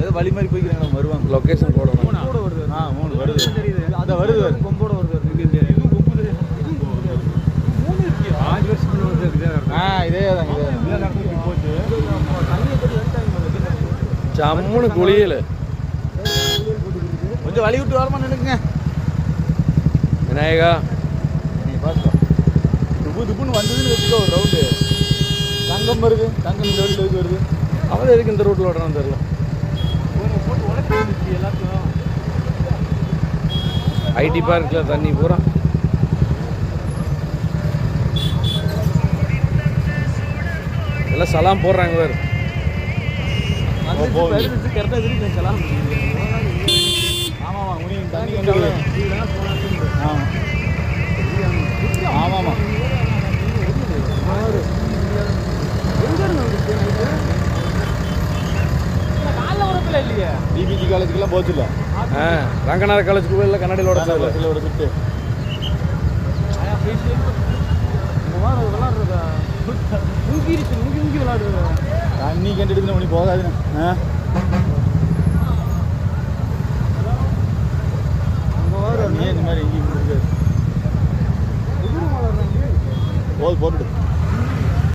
ஏதோ வழி மாதிரி போய்க்கிறாங்க வருவாங்க. லொக்கேஷன் போடணும். கூட வருது. 3 வருது. தெரியுது. அதை வருது கொம்போட வருது. இதுவும் கொம்பு 3 இருக்கு. 5 வருஷத்துக்கு வருது. இதே தான் இதே நடந்து போச்சு. தண்ணியை பற்றி வந்துட்டாங்க. ஜம்முன்னு குளியல். கொஞ்சம் வழி விட்டு வரமா நினைக்குங்க. விநாயகா நீங்கள் பார்த்துக்கோ. துப்புன்னு வந்ததுன்னு வச்சுக்கோ ஒரு ரவுண்டு. தங்கம் வருது. தங்கம் இந்த வழியில் எதுக்கு வருது? அவன் எதுக்கு இந்த ரூட்டில் ஓடுறான்னு தெரியல. போட்டு உடச்சி எல்லாத்தையும். ஐடி பார்க்கில் தண்ணி பூரா. எல்லாம் சலாம் போடுறாங்க வேறு. கரெக்டாக திருப்பி ஆமாம் உனக்கு தண்ணி கண்டு. ஆமாம் இல்லையா டிபிஜி காலேஜுக்கெல்லாம் போச்சுல்ல. ரங்கநாத காலேஜுக்கு போய் இல்லை கண்ணாடியில் ஓட ஒரு சுட்டு விளாடுறதா முங்கி விளாடுறதா தண்ணி கண்டு எடுத்துன்னு போகாதுன்னு